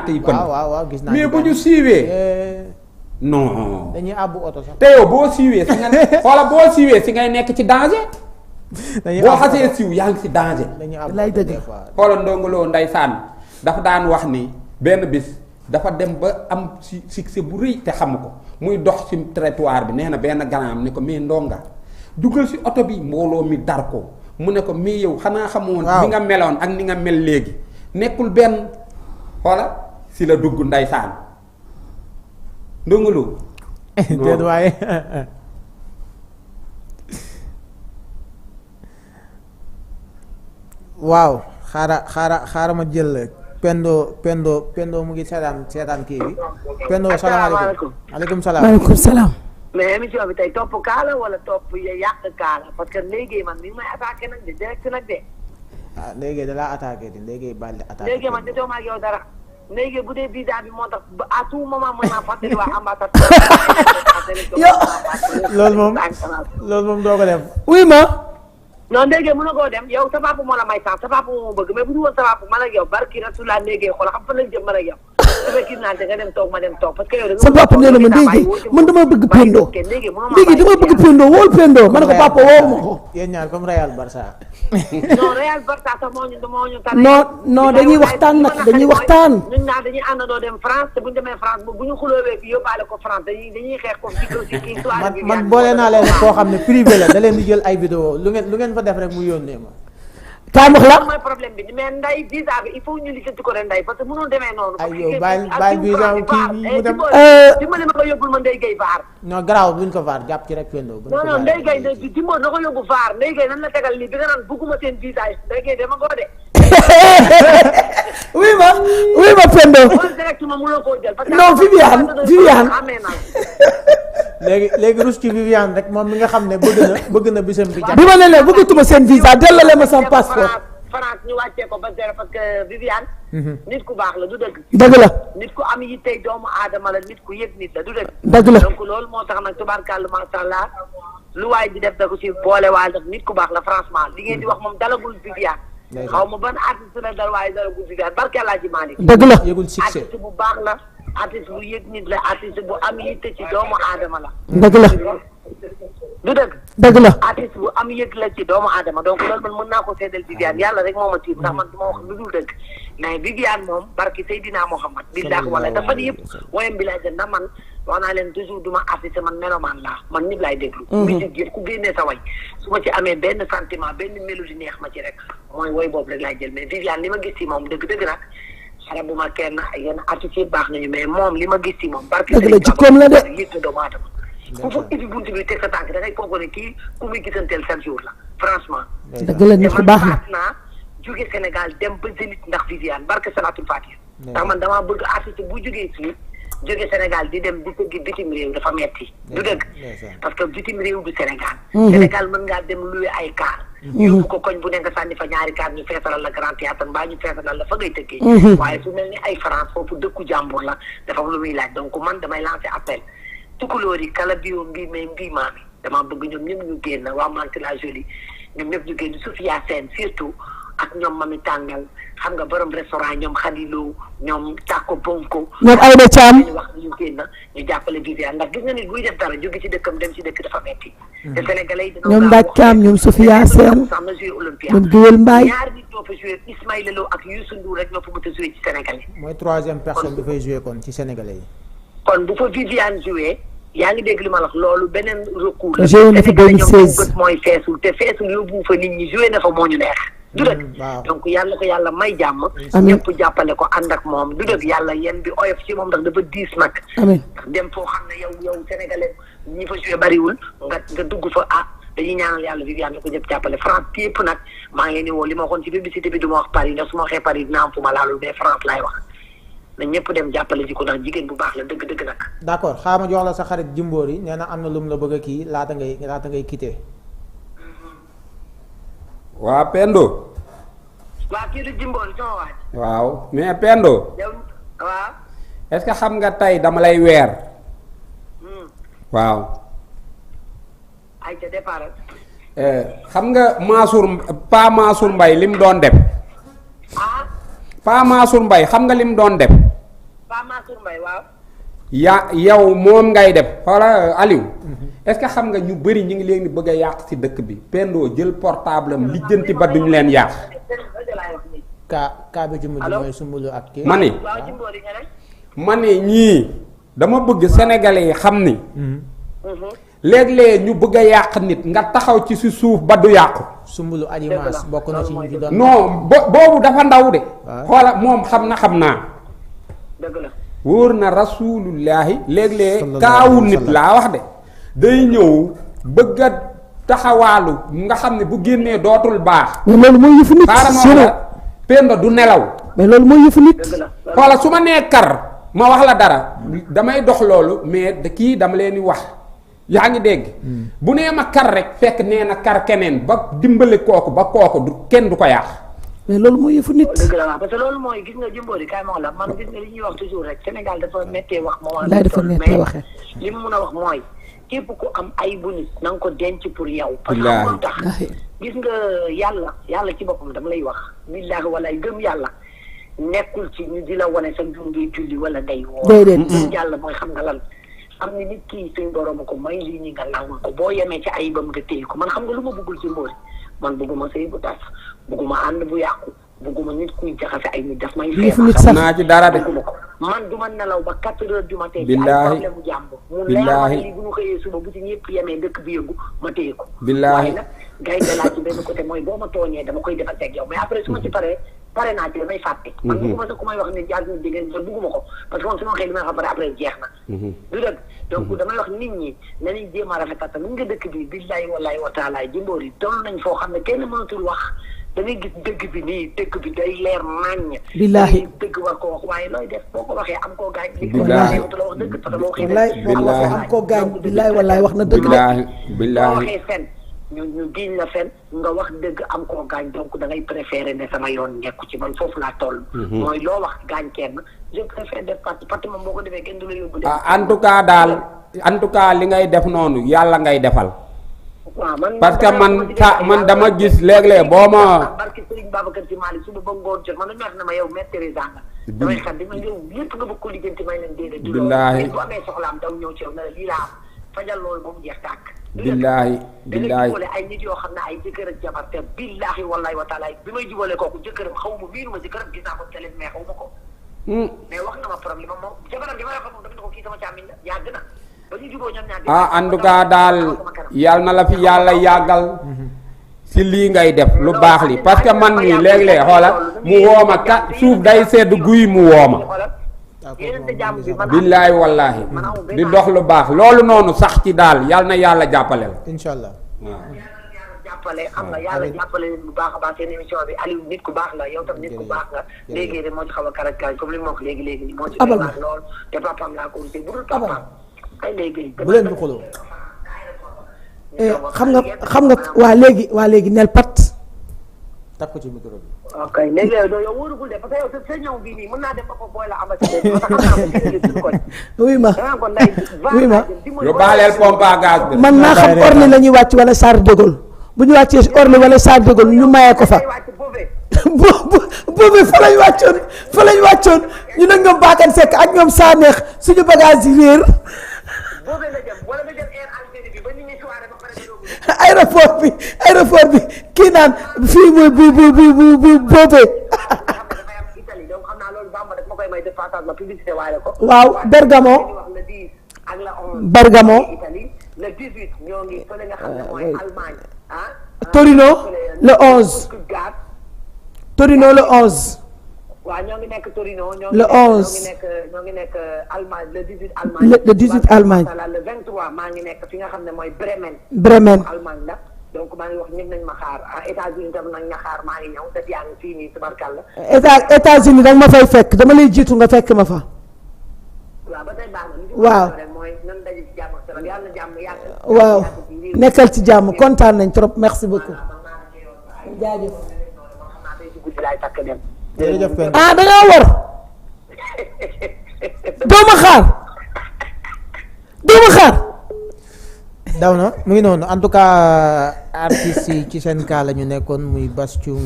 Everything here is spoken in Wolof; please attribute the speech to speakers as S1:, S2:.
S1: tànk yi pënd.
S2: waaw gis naa
S1: mais bu ñu siiwee. non.
S2: dañuy àbbu oto sax.
S1: te yow boo siiwee si nga xoola boo siiwee si ngay nekk ci danger. boo xasee siiw yaa ngi si danger.
S2: lay dëgg
S1: xoola Ndongo Lo ndeysaan dafa daan wax ni benn bis dafa dem ba am succès bu rëy te xam ko muy dox ci trottoir bi nee na benn ganaam ne ko mais ndonga dugal si oto bi mbooloo mi dar ko mu ne ko mais yow xanaa xamoon ni nga meloon ak ni nga mel léegi nekkul benn xoola si la dugg ndeysaan Ndongo Lo
S2: déet waaye waaw xaaral ma jël Pendo mu ngi seetaan kii bi Pendo salaamaaleykum. maaleykum salaam.
S3: maaleykum salaam.
S4: mais émission bi tey topp kaala wala topp yàq kaala parce que léegi man mi ngi may attaqué nag de direct nag de.
S2: léegi da laa attaqué di léegi baal di attaqué.
S4: léegi man jotoo ma ak yow dara. léegi bu dee visa bi moo tax ba à tout moment mën naa fàttali waa ambassade.
S2: loolu moom doo ko def.
S3: oui ma.
S4: non ndéegee mën na koo dem yow sa papa moo la may sax sa papa moo bëgg mais bu ñu woon sa papa man ak yow barki rasulaa ndéegee xool xam fa lañ jëm man ak yow dafa kii naan nga dem toog ma dem toog parce que yow da nga
S3: sa papa nee na ma ndéegee man dama bëgg Pendo ndéegee dama bëgg Pendo wool Pendo ma ne ko papa woo ma ko.
S2: yéen ñaar comme Real Barça.
S4: non Real Barça sax moo ñu tane.
S3: non dañuy waxtaan nag dañuy waxtaan.
S4: ñun ñaar dañuy àndandoo dem France te bu ñu demee France bu ñu xuloowee fi yóbbaale ko France dañuy xeex ko ci kii soirée bi.
S2: man boole naa leen koo xam ne privé la da leen di jël ay vidéo lu ngeen fa def rek mu yónnee ma.
S3: kaay wax la
S4: mooy problème bi mais nday visa bi il faut ñu lijjanti ko ren nday parce que mënul demee noonu.
S2: ay yow bàyyi visa kii mu dem.
S4: dimbali ma ko yóbbul ma Ndeye Gueye Vaar.
S2: non garaaw buñ ko vaar jàpp ci rek Pendo.
S4: non Ndeye Gueye dimbali na ko yóbbu Vaar Ndeye Gueye nan la tegal lii bi nga naan bugguma seen visa yi Ndeye Gueye dama ko de.
S3: oui ma Pendo.
S4: directement mënoo koo jël.
S3: non Viviane.
S2: léegi rus ci Viviane rek moom mi nga xam ne bëgg na bisam bi.
S3: bi ma ne leen bëggatuma seen visa delloo ma sama passeport.
S4: France ñu wàccee ko ba zéro parce que Viviane. nit ku baax la du dëgg.
S3: dëgg la.
S4: nit ku am yittey doomu aadama la nit ku yëg nit la du dëgg.
S3: dëgg la
S4: donc loolu moo tax nag tubaarkàlla macha allah lu waay di def da ko ci boole waay def nit ku baax la franchement li ngeen di wax moom dalagul Viviane. xaw ma ban artiste la dal waaye dalagul Viviane barke laa ji Malick.
S3: dëgg la
S2: yëgul succès
S4: artiste bu baax la. artiste bu yëg nit la artiste bu am yitte ci doomu aadama la.
S3: dëgg la.
S4: du dëgg.
S3: dëgg la.
S4: artiste bu am yëg la ci doomu aadama donc loolu man mën naa ko seedal Viviane yàlla rek moo ma tiim ndax man du ma wax lu dul dëgg mais Viviane moom barki Seydina Mohamed billaahi wala dafa ni yëpp woyam bi laay jël ndax man wax naa leen toujours du ma artiste man melomaan laa man ñëpp laay déglu. musique yëpp ku génnee sa way su ma ci amee benn sentiment benn mélodie neex ma ci rek mooy woy boobu rek laay jël mais Viviane li ma gis ci moom dëgg nag xare bu ma kenn yenn artistes yi baax nañu mais moom li ma gis ci moom barki
S3: dëgg la jikkoom la de.
S4: yëg na doomu aadama ku fa ibi bunt bi teg sa tànk da ngay foog ne kii ku muy gisanteel chaque jour la franchement.
S3: dëgg la nit ku baax na
S4: naa jóge Sénégal dem ba Zénith ndax Viviane barke Salatul Fatiha. ndax man damaa bëgg artiste bu jógee fii jóge Sénégal di dem di tëggi bitim réew dafa metti du dëgg parce que bitim réew du Sénégal. Sénégal mën ngaa dem louer ay car. yóbbu ko koñ bu ne nga sànni fa ñaari car ñu feesalal la Grand Théâtre mbaa ñu feesalal la fa ngay tëggee. waaye su mel ni ay France foofu dëkku jàmbur la dafa lu muy laaj donc man damay lancer appel. tukulóor yi kala bio mbii mais mbii maami dama bëgg ñoom ñëpp ñu génn waa Mantes la Jolie ñoom ñëpp ñu génn Sophia Sène surtout ak ñoom Mami Tàngal xam nga borom restaurant ñoom Khadilo ñoom Tako Bonko
S3: ñoom Aïda Thiam
S4: ñu wax ñu génn ñu jàppale Viviane ndax gis nga nit buy def dara jóge ci dëkkam dem ci dëkk dafa metti te Sénégalais yi
S3: ñoom Mbaj Thiam ñoom Sophia Sène
S4: sax na joué Olympia
S3: ñoom Géwél Mbaye
S4: ñaari nit ñoo fa joué Ismaïla Lo ak Youssou Ndour rek ñoo fa mën a joué ci Sénégalais
S2: mooy troisième personne bi fay joué kon ci Sénégalais yi
S4: kon bu fa Viviane joué yaa ngi dégg li ma la wax loolu beneen recours la.
S3: joué na fa 2016
S4: mooy feesul te feesul yóbbu fa nit ñi joué na fa moo ñu neex. du dëgg donc yàlla ko yàlla may jàmm.
S3: amiin
S4: ñëpp jàppale ko ànd ak moom du dëgg yàlla yéen bi oyof ci moom ndax dafa diis nag.
S3: amiin
S4: dem foo xam ne yow sénégalais ñi fa joué bariwul nga dugg fa dañuy ñaanal yàlla Viviane la ko ñëpp jàppale France yëpp nag maa ngi leen di woo li ma waxoon ci publicité bi du ma wax Paris ndax su ma waxee Paris dina am fu ma laalul mais France laay wax. na ñëpp dem jàppale ji ko ndax jigéen bu baax la dëgg nag.
S2: d'accord xaaral ma jox la sa xarit Jimbóor yi nee na am na lu mu la bëgg a kii laata ngay quitté.
S1: waa Pendo.
S4: waa kii du Jimbóor yi sama waaj.
S1: waaw mais Pendo.
S4: yow waaw.
S1: est-ce que xam nga tey dama lay weer. waaw.
S4: ay ca départ.
S1: xam nga Pa Mansour Mbaye lim doon def. Pa Mansour Mbaye xam nga lim doon def.
S4: Pape Mansour Mbaye waaw.
S1: yow moom ngay def xoola Aliou. est-ce que xam nga ñu bëri ñu ngi leen di bëgg a yàq ci dëkk bi. Pendo jël portable am lijjanti ba duñ leen yàq.
S2: kaa bi ci mujj mooy Soumboulou ak kii.
S1: ma ne ñii dama bëgg sénégalais yi xam ni. léeg-léeg ñu bëgg a yàq nit nga taxaw ci si suuf ba du yàqu.
S2: Soumboulou Adimas bokk na ci ñu ci doon.
S1: non boobu dafa ndaw de. xoola moom xam naa.
S4: dëgg la.
S1: wóor na rasulullahi léeg-léeg kaawu nit laa wax de day ñëw bëgg a taxawaalu nga xam ne bu génnee dootul baax.
S3: mais loolu mooy yëfu nit.
S1: Pendo du nelaw.
S3: mais loolu mooy yëfu nit.
S1: xoola su ma nee kar ma wax la dara damay dox loolu mais kii dama leen di wax yaa ngi dégg. bu nee ma kar rek fekk nee na kar keneen ba dimbali kooku ba kooku du kenn du ko yàq.
S3: mais loolu mooy yëfu nit.
S4: dëgg la waaw parce que loolu mooy gis nga Jimbori kaay ma wax la man gis nga li ñuy wax toujours rek Sénégal dafa méttee wax.
S3: laay dafa méttee waxee
S4: li mu mun a wax mooy képp ku am ay bu nit na nga ko denc pour yow. parce que amul tax gis nga yàlla ci boppam dama lay wax. billaahi walaay gëm yàlla nekkul ci ñu di la wane sa jur ngay julli wala ngay woo.
S3: déedéet
S4: gëm yàlla mooy xam nga lan. am na nit kii suñ borom ko may lii nii nga nangul ko boo yemee ci ayibam nga téye ko man xam nga lu ma bëggul ci Jimbori man bëgguma sëy bu tas bëgguma ànd bu yàqu bëgguma nit kuy jaxase ay nit daf may
S1: xam naa ci dara de
S4: man du ma nelaw ba 4 heures du matin
S1: billaahi
S4: ay problème bu jàmbur mu leer lii bu ñu xëyee suba bu ci ñëpp yemee dëkk bi yëngu ma téye ko
S1: billaahi
S4: waaye nag gaynde laa ci benn côté mooy boo ma tooñee dama koy defal teg yow mais après su ma ci pare naa ci damay fàtte man bëgguma sax ku may wax ne jaag ñu diggéen sa bëgguma ko parce que moom su ma waxee li may xam pare après jeex na du dëgg donc damay wax nit ñi nañuy jéem a rafetal mu nga dëkk bi billaahi wallaahi wa taala Jimbori toll nañ foo xam ne kenn mënatul wax da ngay gis dëgg bi nii dëgg bi day leer naññ.
S3: billaahi
S4: dëgg war koo wax waaye looy def boo ko waxee am koo gaañ.
S1: billaahi
S4: la wax dëgg parce que boo xëy
S3: billaahi am koo gaañ billaahi wallaahi wax na dëgg
S1: billaahi billaahi
S4: boo waxee fen ñu diñ la fen nga wax dëgg am koo gaañ donc da ngay préféré ne sama yoon nekku ci man foofu laa toll. mooy loo wax gaañ kenn je préfère def parti moom boo ko defee kenn du la yóbbu.
S1: en tout cas daal en tout cas li ngay def noonu yàlla ngay defal.
S4: waaw
S1: parce que man dama gis léeg-léeg boo ma.
S4: barki Serigne Babacar Sy Malick suba ba ngoon jot man dañu wax ne ma yow Mère Teresa nga. damay xam di ma yow lépp nga bëgg ko lijjanti may leen déedéet.
S1: billaahi
S4: bu amee soxlaam daw ñëw ci yow ne la lii laa am fajal loolu ba mu jeex tàkk.
S1: billaahi billaahi
S4: da ngay jubale ay nit yoo xam ne ay jëkkër ak jabar te billaahi wallaahi wa taala bi may jubale kooku jëkkëram xaw ma miinu ma jëkkëram gis naa ko télé mais xaw ma ko. mais wax na ma problème moom jabaram gi ma wax moom dama ne ko kii sama càmmiñ la yàgg na.
S1: en tout cas daal yal na la fi yàlla yàggal si lii ngay def lu baax li parce que man mii léeg-léeg xoola mu wooma suuf day sedd guy mu wooma billaahi wallaahi di dox lu baax loolu noonu sax ci daal yal na yàlla jàppale la
S2: incha allah
S4: jàppale xam nga yàlla jàppale leen bu baax a baax seen émission bi Aliou nit ku baax la yow tam nit ku baax nga léegi rek moo ci xaw a karaj comme li ma wax léegi moo ci baax lool te papaam laa ko wute bu dul papaam
S2: bu leen di xuloo
S3: xam nga waa léegi nel pat
S2: takk ko ci micro bi.
S4: ok léegi yow wóorugul de parce que yow sa ñëw bii nii mën naa dem ba fa booy la ambassadeur parce que xam naa ko
S3: oui ma
S1: yu baaleel pompe à gaz bi
S3: man naa xam Orly la ñuy wàcc wala Charles de Gaulle bu ñu wàccee Orly wala Charles de Gaulle ñu mayee ko fa boobu fa lañ wàccoon ñu ne ñoom Bakane Seck ak ñoom Sanex suñu bagage yi réer aéroport bi kii naan fii mooy bu boobee waaw Bergamo Torino le 11
S4: waaw ñoo ngi nekk Torino.
S3: le 11
S4: ñoo ngi nekk Allemagne le 18 Allemagne.
S3: le 18 Allemagne.
S4: le 23 maa ngi nekk fi nga xam ne mooy Bremen. Allemagne la donc maa ngi wax ñëpp nañ ma xaar États-Unis tam nañ ma xaar maa ngi ñëw daf yaa ngi fii nii tubarkalla.
S3: États-Unis danga ma fay fekk dama lay jiitu nga fekk ma fa.
S4: waaw ba tey baax na.
S3: waaw
S4: mooy nan daje ci jàmm ak yàlla na jàmm yàgg.
S3: waaw nekkal ci jàmm kontaan nañ trop merci beaucoup. jaajëf. ah da ngaa war doo ma xaar
S2: daw na mu ngi noonu en tout cas artistes yi ci seen kaa la ñu nekkoon muy Bass Thioung